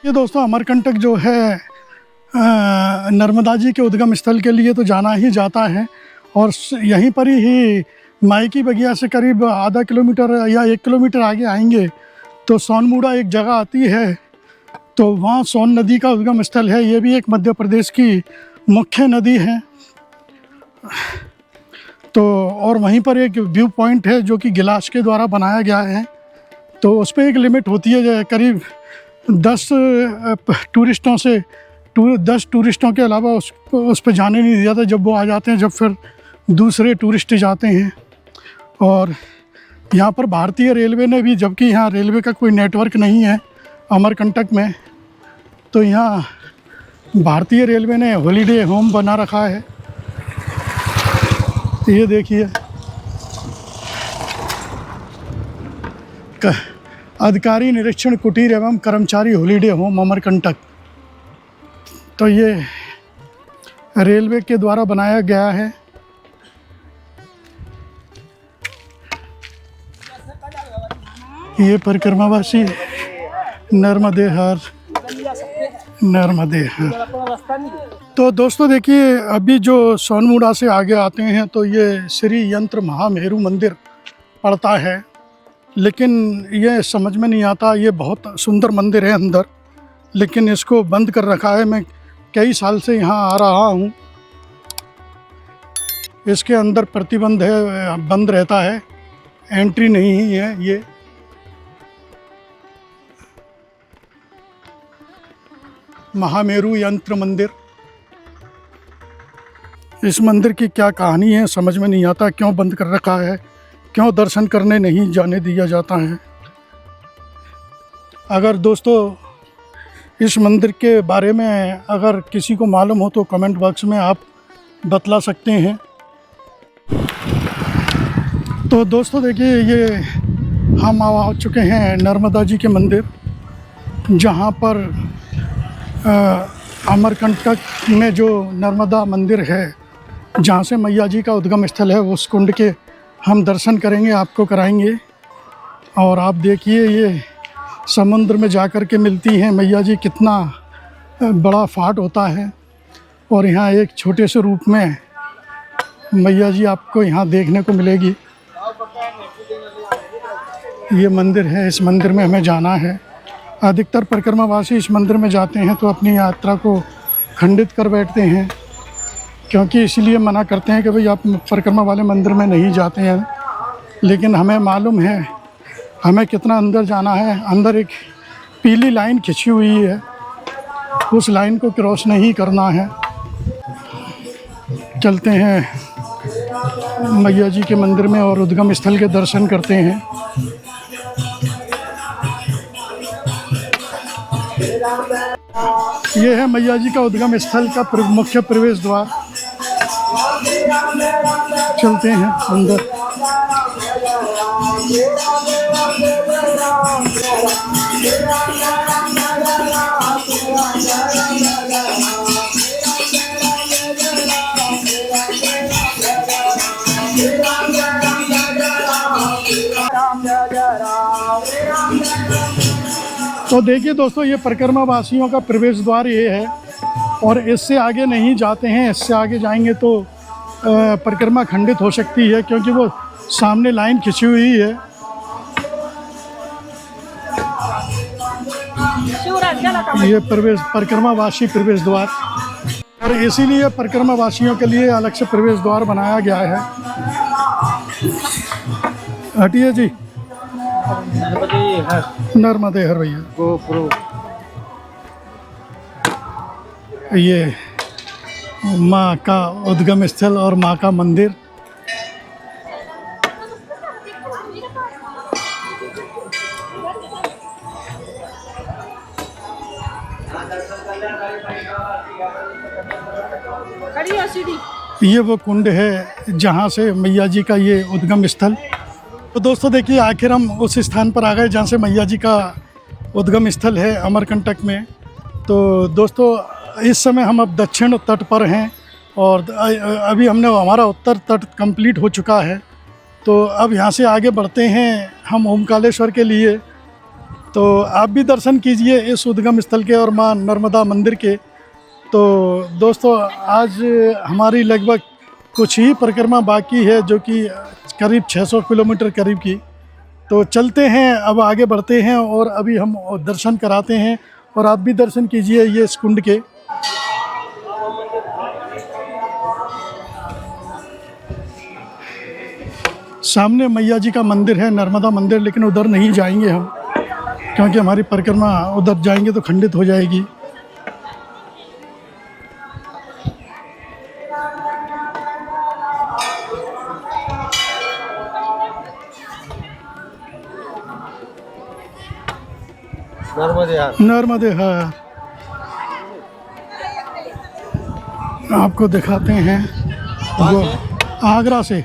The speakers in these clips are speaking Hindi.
ये दोस्तों अमरकंटक जो है नर्मदा जी के उद्गम स्थल के लिए तो जाना ही जाता है। और यहीं पर ही माई की बगिया से करीब आधा किलोमीटर या 1 किलोमीटर आगे आएंगे तो सोनमुड़ा एक जगह आती है, तो वहाँ सोन नदी का उद्गम स्थल है। ये भी एक मध्य प्रदेश की मुख्य नदी है। तो और वहीं पर एक व्यू पॉइंट है जो कि गिलास के द्वारा बनाया गया है। तो उस पर एक लिमिट होती है, करीब 10 टूरिस्टों के अलावा उस पर जाने नहीं दिया था। जब वो आ जाते हैं, जब फिर दूसरे टूरिस्ट जाते हैं। और यहाँ पर भारतीय रेलवे ने भी, जबकि यहाँ रेलवे का कोई नेटवर्क नहीं है अमरकंटक में, तो यहाँ भारतीय रेलवे ने हॉलीडे होम बना रखा है। ये देखिए, अधिकारी निरीक्षण कुटीर एवं कर्मचारी हॉलीडे होम अमरकंटक। तो ये रेलवे के द्वारा बनाया गया है। ये परिक्रमावासी नर्मदे हर। तो दोस्तों देखिए, अभी जो सोनमुड़ा से आगे आते हैं तो ये श्री यंत्र महामेरु मंदिर पड़ता है। लेकिन ये समझ में नहीं आता, ये बहुत सुंदर मंदिर है अंदर, लेकिन इसको बंद कर रखा है। मैं कई साल से यहाँ आ रहा हूँ। इसके अंदर प्रतिबंध है, बंद रहता है, एंट्री नहीं है। ये महामेरु यंत्र मंदिर। इस मंदिर की क्या कहानी है समझ में नहीं आता, क्यों बंद कर रखा है, क्यों दर्शन करने नहीं जाने दिया जाता है। अगर दोस्तों इस मंदिर के बारे में अगर किसी को मालूम हो तो कमेंट बॉक्स में आप बतला सकते हैं। तो दोस्तों देखिए, ये हम आ चुके हैं नर्मदा जी के मंदिर, जहाँ पर अमरकंटक में जो नर्मदा मंदिर है, जहाँ से मैया जी का उद्गम स्थल है, उस कुंड के हम दर्शन करेंगे, आपको कराएंगे। और आप देखिए, ये समुद्र में जाकर के मिलती हैं मैया जी, कितना बड़ा फाट होता है। और यहाँ एक छोटे से रूप में मैया जी आपको यहाँ देखने को मिलेगी। ये मंदिर है, इस मंदिर में हमें जाना है। अधिकतर परिक्रमावासी इस मंदिर में जाते हैं तो अपनी यात्रा को खंडित कर बैठते हैं, क्योंकि इसलिए मना करते हैं कि भाई आप परिक्रमा वाले मंदिर में नहीं जाते हैं। लेकिन हमें मालूम है हमें कितना अंदर जाना है। अंदर एक पीली लाइन खिंची हुई है, उस लाइन को क्रॉस नहीं करना है। चलते हैं मैया जी के मंदिर में और उद्गम स्थल के दर्शन करते हैं। ये है मैया जी का उद्गम स्थल का मुख्य प्रवेश द्वार। चलते हैं अंदर। तो देखिए दोस्तों, ये परिक्रमा वासियों का प्रवेश द्वार ये है, और इससे आगे नहीं जाते हैं। इससे आगे जाएंगे तो परिक्रमा खंडित हो सकती है, क्योंकि वो सामने लाइन खिंची हुई है। ये परिक्रमावासी प्रवेश द्वार, और इसीलिए परिक्रमावासियों के लिए अलग से प्रवेश द्वार बनाया गया है। हटिए जी, नर्मदे हर भैया। ये माँ का उद्गम स्थल और माँ का मंदिर। ये वो कुंड है जहाँ से मैया जी का ये उद्गम स्थल। तो दोस्तों देखिए, आखिर हम उस स्थान पर आ गए जहाँ से मैया जी का उद्गम स्थल है अमरकंटक में। तो दोस्तों इस समय हम अब दक्षिण तट पर हैं, और अभी हमारा उत्तर तट कंप्लीट हो चुका है। तो अब यहाँ से आगे बढ़ते हैं हम ओमकालेश्वर के लिए। तो आप भी दर्शन कीजिए इस उद्गम स्थल के और माँ नर्मदा मंदिर के। तो दोस्तों आज हमारी लगभग कुछ ही परिक्रमा बाकी है, जो कि करीब 600 किलोमीटर करीब की। तो चलते हैं, अब आगे बढ़ते हैं और अभी हम दर्शन कराते हैं और आप भी दर्शन कीजिए ये इस कुंड के। सामने मैया जी का मंदिर है, नर्मदा मंदिर, लेकिन उधर नहीं जाएंगे हम, क्योंकि हमारी परिक्रमा उधर जाएंगे तो खंडित हो जाएगी। नर्मदे हार आपको दिखाते हैं वो आगरा से।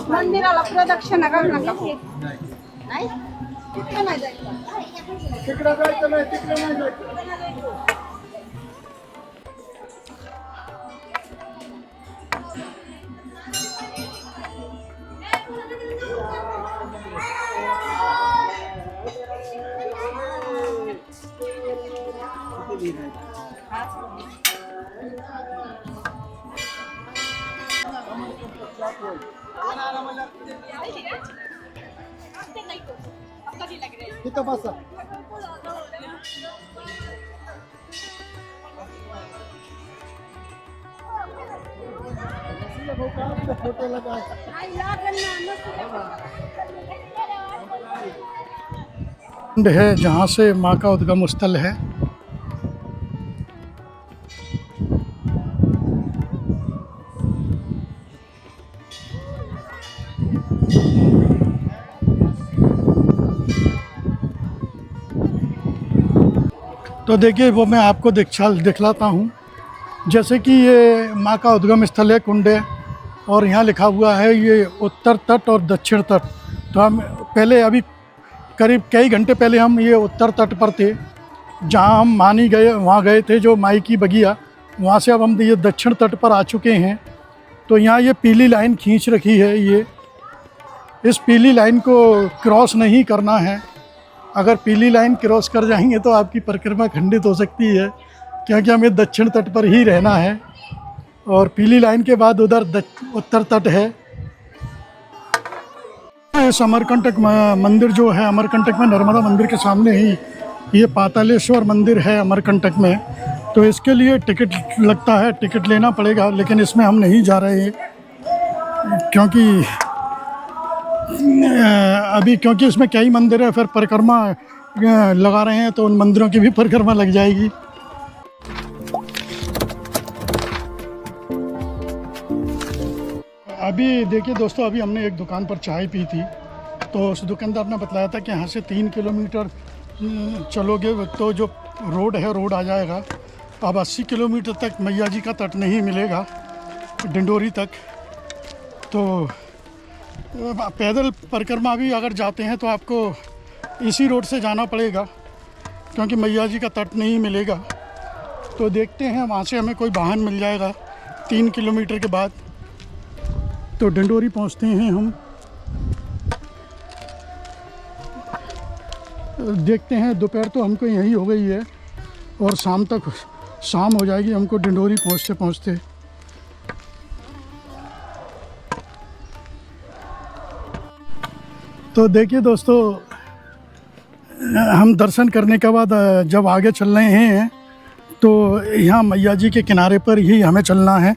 मंदिराला प्रदक्षिणा घालू नका. नाही तिकडे नाही जायचं. तिकडे जायचं नाही, तिकडे नाही जायचं. किती बसा फोटो लगा है जहाँ से माँ का उद्गम स्थल है। तो देखिए वो मैं आपको दिखलाता हूँ। जैसे कि ये माँ का उद्गम स्थल है, कुंड है, और यहाँ लिखा हुआ है ये उत्तर तट और दक्षिण तट। तो हम पहले अभी करीब कई घंटे पहले हम ये उत्तर तट पर थे, जहाँ हम मानी गए, वहाँ गए थे जो माई की बगिया, वहाँ से अब हम ये दक्षिण तट पर आ चुके हैं। तो यहाँ ये पीली लाइन खींच रखी है, ये इस पीली लाइन को क्रॉस नहीं करना है। अगर पीली लाइन क्रॉस कर जाएंगे तो आपकी परिक्रमा खंडित हो सकती है, क्योंकि हमें दक्षिण तट पर ही रहना है। और पीली लाइन के बाद उधर उत्तर तट है। इस अमरकंटक मंदिर जो है, अमरकंटक में नर्मदा मंदिर के सामने ही ये पातालेश्वर मंदिर है अमरकंटक में। तो इसके लिए टिकट लगता है, टिकट लेना पड़ेगा, लेकिन इसमें हम नहीं जा रहे हैं क्योंकि इसमें कई मंदिर है, फिर परिक्रमा लगा रहे हैं तो उन मंदिरों की भी परिक्रमा लग जाएगी। अभी देखिए दोस्तों, अभी हमने एक दुकान पर चाय पी थी, तो उस दुकानदार ने बताया था कि यहाँ से 3 किलोमीटर चलोगे तो जो रोड है, रोड आ जाएगा। अब 80 किलोमीटर तक मैया जी का तट नहीं मिलेगा, डिंडोरी तक। तो पैदल परिक्रमा भी अगर जाते हैं तो आपको इसी रोड से जाना पड़ेगा, क्योंकि मैया जी का तट नहीं मिलेगा। तो देखते हैं वहाँ से हमें कोई वाहन मिल जाएगा 3 किलोमीटर के बाद, तो डिंडोरी पहुँचते हैं हम। देखते हैं, दोपहर तो हमको यहीं हो गई है और शाम हो जाएगी हमको डिंडोरी पहुँचते पहुँचते। तो देखिए दोस्तों, हम दर्शन करने के बाद जब आगे चल रहे हैं तो यहाँ मैया जी के किनारे पर ही हमें चलना है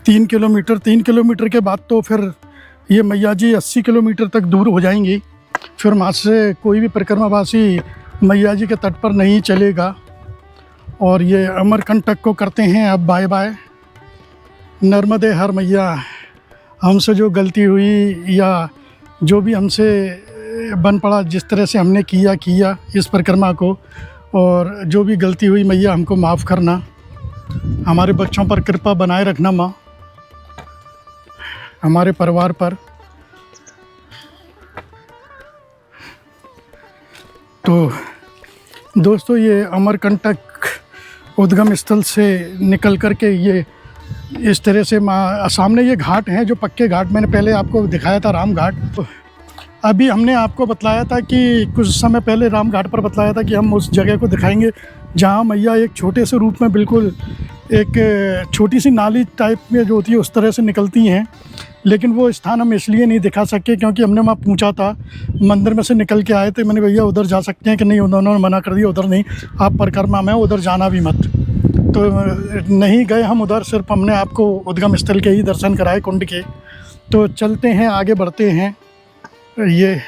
3 किलोमीटर। 3 किलोमीटर के बाद तो फिर ये मैया जी 80 किलोमीटर तक दूर हो जाएंगी। फिर वहाँ से कोई भी परिक्रमावासी मैया जी के तट पर नहीं चलेगा। और ये अमरकंटक को करते हैं अब बाय बाय। नर्मदे हर मैया, हमसे जो गलती हुई या जो भी हमसे बन पड़ा, जिस तरह से हमने किया इस परिक्रमा को, और जो भी गलती हुई मैया हमको माफ़ करना, हमारे बच्चों पर कृपा बनाए रखना माँ। हमारे परिवार पर। तो दोस्तों, ये अमरकंटक उद्गम स्थल से निकल कर के ये इस तरह से सामने ये घाट हैं जो पक्के घाट मैंने पहले आपको दिखाया था, राम घाट। अभी हमने आपको बतलाया था कि कुछ समय पहले राम घाट पर बतलाया था कि हम उस जगह को दिखाएंगे जहाँ मैया एक छोटे से रूप में, बिल्कुल एक छोटी सी नाली टाइप में जो होती है उस तरह से निकलती हैं। लेकिन वो स्थान हम इसलिए नहीं दिखा सके क्योंकि हमने वहाँ पूछा था, मंदिर में से निकल के आए थे, मैंने भैया उधर जा सकते हैं कि नहीं, उन्होंने मना कर दिया, उधर नहीं, आप परिक्रमा में उधर जाना भी मत। तो नहीं गए हम उधर, सिर्फ हमने आपको उद्गम स्थल के ही दर्शन कराए, कुंड के। तो चलते हैं, आगे बढ़ते हैं। ये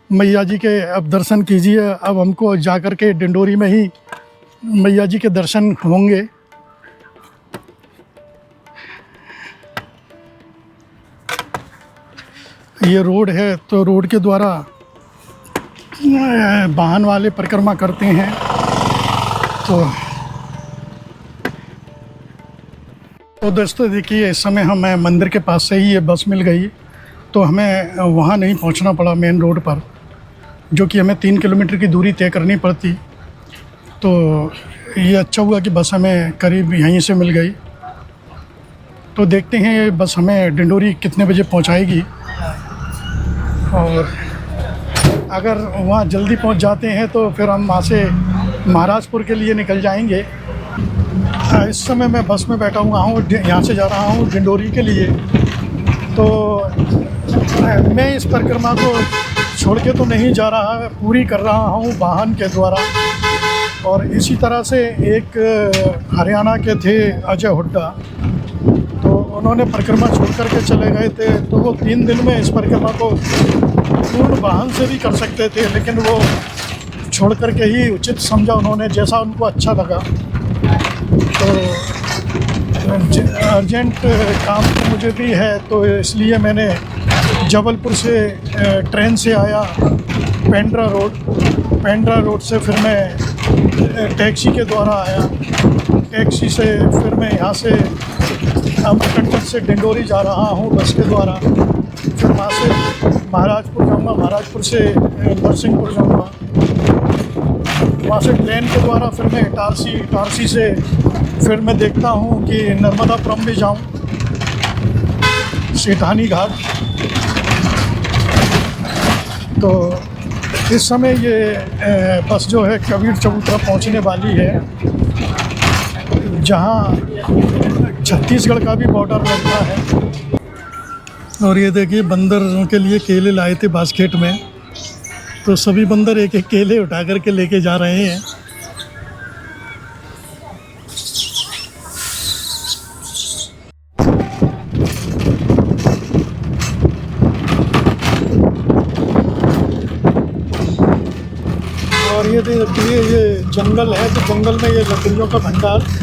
मैया जी के अब दर्शन कीजिए। अब हमको जा कर के डिंडोरी में ही मैया जी के दर्शन होंगे। ये रोड है, तो रोड के द्वारा वाहन वाले परिक्रमा करते हैं। तो दोस्तों देखिए, इस समय हमें मंदिर के पास से ही ये बस मिल गई, तो हमें वहाँ नहीं पहुँचना पड़ा मेन रोड पर, जो कि हमें 3 किलोमीटर की दूरी तय करनी पड़ती। तो ये अच्छा हुआ कि बस हमें करीब यहीं से मिल गई। तो देखते हैं ये बस हमें डिंडोरी कितने बजे पहुँचाएगी, और अगर वहाँ जल्दी पहुँच जाते हैं तो फिर हम वहाँ से महाराजपुर के लिए निकल जाएंगे। इस समय मैं बस में बैठा हुआ हूँ, यहाँ से जा रहा हूँ डिंडोरी के लिए। तो मैं इस परिक्रमा को छोड़ के तो नहीं जा रहा, पूरी कर रहा हूँ वाहन के द्वारा। और इसी तरह से एक हरियाणा के थे अजय हुड्डा, तो उन्होंने परिक्रमा छोड़ कर के चले गए थे। तो वो 3 दिन में इस परिक्रमा को पूर्ण वाहन से भी कर सकते थे, लेकिन वो छोड़ कर के ही उचित समझा उन्होंने, जैसा उनको अच्छा लगा। तो अर्जेंट काम तो मुझे भी है, तो इसलिए मैंने जबलपुर से ट्रेन से आया पेंड्रा रोड से, फिर मैं टैक्सी के द्वारा आया। टैक्सी से फिर मैं यहाँ से अमरकंटक से डिंडोरी जा रहा हूँ बस के द्वारा। फिर वहाँ से महाराजपुर जाऊँगा, महाराजपुर से नरसिंहपुर जाऊँगा, वहाँ से ट्रेन के द्वारा फिर मैं इटारसी से फिर मैं देखता हूँ कि नर्मदापुरम भी जाऊँ, सेठानी घाट। तो इस समय ये बस जो है कबीर चबूतरा पहुँचने वाली है, जहाँ छत्तीसगढ़ का भी बॉर्डर लगता है। और ये देखिए, बंदरों के लिए केले लाए थे बास्केट में, तो सभी बंदर एक एक केले उठा कर के लेके जा रहे हैं। और ये देखिए, ये जंगल है, तो जंगल में ये लकड़ियों का भंडार।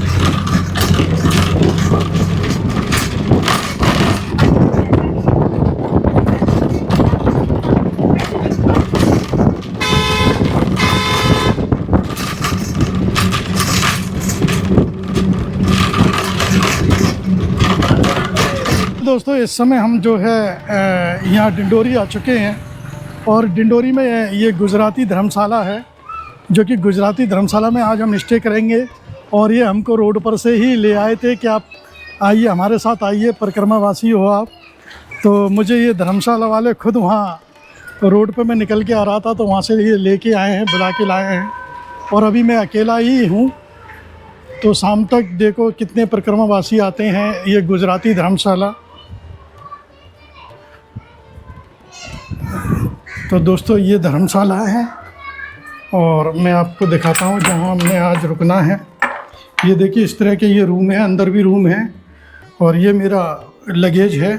दोस्तों, इस समय हम जो है यहाँ डिंडोरी आ चुके हैं, और डिंडोरी में ये गुजराती धर्मशाला है, जो कि गुजराती धर्मशाला में आज हम स्टे करेंगे। और ये हमको रोड पर से ही ले आए थे कि आप आइए, हमारे साथ आइए, परिक्रमावासी हो आप। तो मुझे ये धर्मशाला वाले खुद वहाँ रोड पे मैं निकल के आ रहा था, तो वहाँ से ये लेके आए हैं, बुला के लाए हैं। और अभी मैं अकेला ही हूँ, तो शाम तक देखो कितने परिक्रमावासी आते हैं। ये गुजराती धर्मशाला। तो दोस्तों, ये धर्मशाला है, और मैं आपको दिखाता हूँ जहाँ हमने आज रुकना है। ये देखिए, इस तरह के ये रूम है, अंदर भी रूम है, और ये मेरा लगेज है।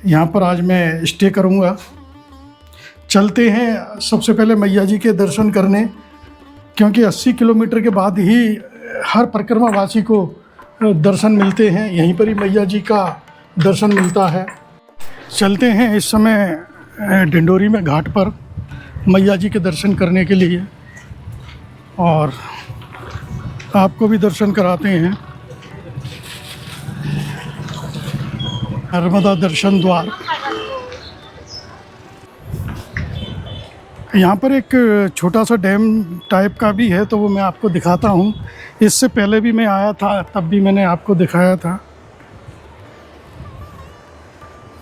यहाँ पर आज मैं स्टे करूँगा। चलते हैं सबसे पहले मैया जी के दर्शन करने, क्योंकि 80 किलोमीटर के बाद ही हर परिक्रमावासी को दर्शन मिलते हैं। यहीं पर ही मैया जी का दर्शन मिलता है। चलते हैं इस समय डिंडोरी में घाट पर मैया जी के दर्शन करने के लिए, और आपको भी दर्शन कराते हैं। नर्मदा दर्शन द्वार। यहाँ पर एक छोटा सा डैम टाइप का भी है, तो वो मैं आपको दिखाता हूँ। इससे पहले भी मैं आया था, तब भी मैंने आपको दिखाया था।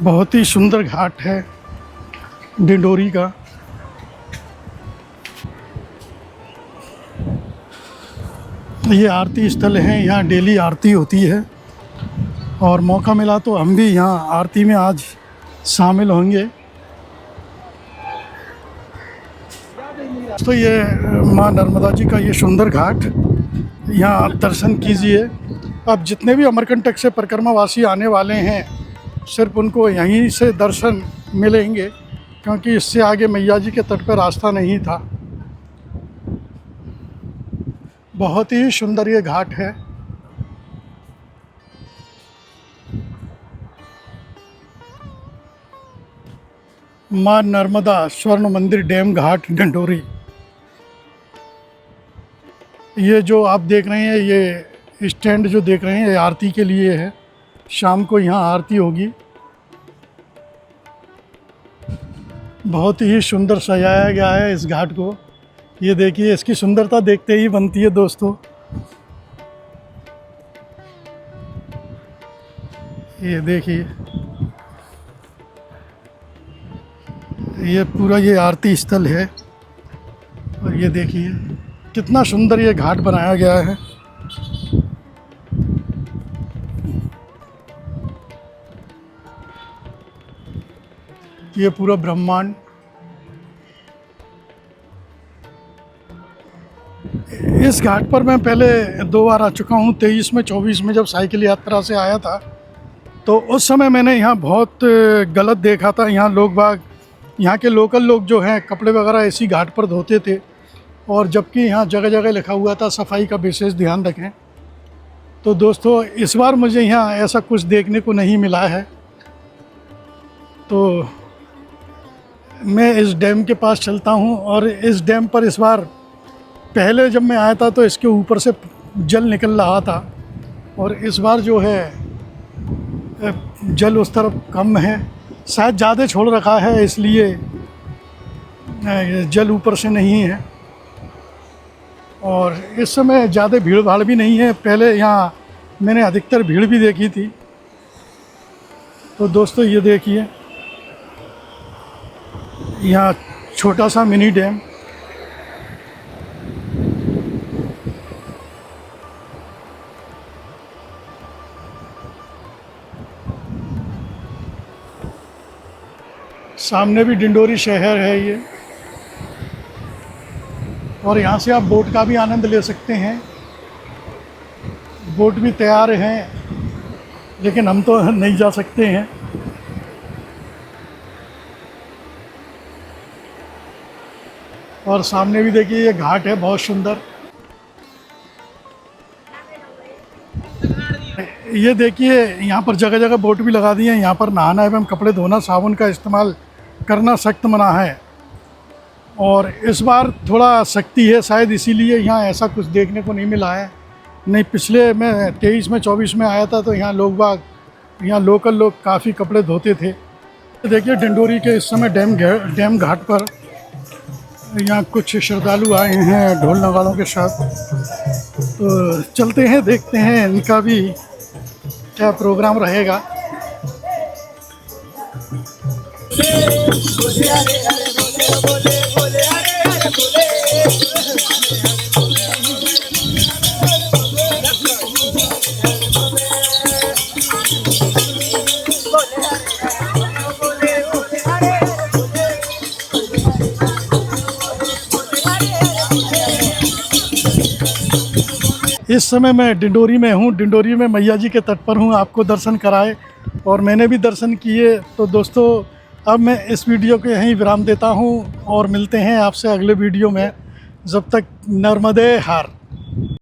बहुत ही सुंदर घाट है डिंडोरी का। ये आरती स्थल है, यहाँ डेली आरती होती है और मौका मिला तो हम भी यहाँ आरती में आज शामिल होंगे। तो ये माँ नर्मदा जी का ये सुंदर घाट, यहाँ आप दर्शन कीजिए। अब जितने भी अमरकंटक से परिक्रमावासी आने वाले हैं, सिर्फ उनको यहीं से दर्शन मिलेंगे, क्योंकि इससे आगे मैया जी के तट पर रास्ता नहीं था। बहुत ही सुंदर ये घाट है। माँ नर्मदा स्वर्ण मंदिर डैम घाट डिंडोरी। ये जो आप देख रहे हैं, ये स्टैंड जो देख रहे हैं, ये आरती के लिए है। शाम को यहाँ आरती होगी। बहुत ही सुंदर सजाया गया है इस घाट को। ये देखिए, इसकी सुंदरता देखते ही बनती है दोस्तों। ये देखिए, ये पूरा ये आरती स्थल है। और ये देखिए कितना सुंदर ये घाट बनाया गया है। ये पूरा ब्रह्मांड। इस घाट पर मैं पहले 2 बार आ चुका हूँ। 23 में 24 में जब साइकिल यात्रा से आया था, तो उस समय मैंने यहाँ बहुत गलत देखा था। यहाँ लोग बाग, यहाँ के लोकल लोग जो हैं, कपड़े वगैरह इसी घाट पर धोते थे, और जबकि यहाँ जगह जगह लिखा हुआ था सफाई का विशेष ध्यान रखें। तो दोस्तों, इस बार मुझे यहाँ ऐसा कुछ देखने को नहीं मिला है। तो मैं इस डैम के पास चलता हूँ, और इस डैम पर इस बार, पहले जब मैं आया था तो इसके ऊपर से जल निकल रहा था, और इस बार जो है जल उस तरफ कम है। शायद ज़्यादा छोड़ रखा है, इसलिए जल ऊपर से नहीं है। और इस समय ज़्यादा भीड़ भाड़ भी नहीं है। पहले यहाँ मैंने अधिकतर भीड़ भी देखी थी। तो दोस्तों, ये देखिए, यहाँ छोटा सा मिनी डैम। सामने भी डिंडोरी शहर है ये, और यहाँ से आप बोट का भी आनंद ले सकते हैं। बोट भी तैयार हैं, लेकिन हम तो नहीं जा सकते हैं। और सामने भी देखिए, ये घाट है बहुत सुंदर। ये देखिए, यहाँ पर जगह जगह बोट भी लगा दी है। यहाँ पर नहाना एवं कपड़े धोना, साबुन का इस्तेमाल करना सख्त मना है। और इस बार थोड़ा सख्ती है, शायद इसीलिए यहाँ ऐसा कुछ देखने को नहीं मिला है। नहीं, पिछले मैं 23 में 24 में आया था, तो यहाँ लोग बाग, यहाँ लोकल लोग काफ़ी कपड़े धोते थे। देखिए, डिंडोरी के इस समय डैम घाट पर यहाँ कुछ श्रद्धालु आए हैं ढोल नगाड़ों के साथ। तो चलते हैं, देखते हैं इनका भी क्या प्रोग्राम रहेगा। इस समय मैं डिंडोरी में हूँ। डिंडोरी में मैया जी के तट पर हूँ, आपको दर्शन कराए और मैंने भी दर्शन किए। तो दोस्तों, अब मैं इस वीडियो को यहीं विराम देता हूँ और मिलते हैं आपसे अगले वीडियो में। जब तक नर्मदे हर।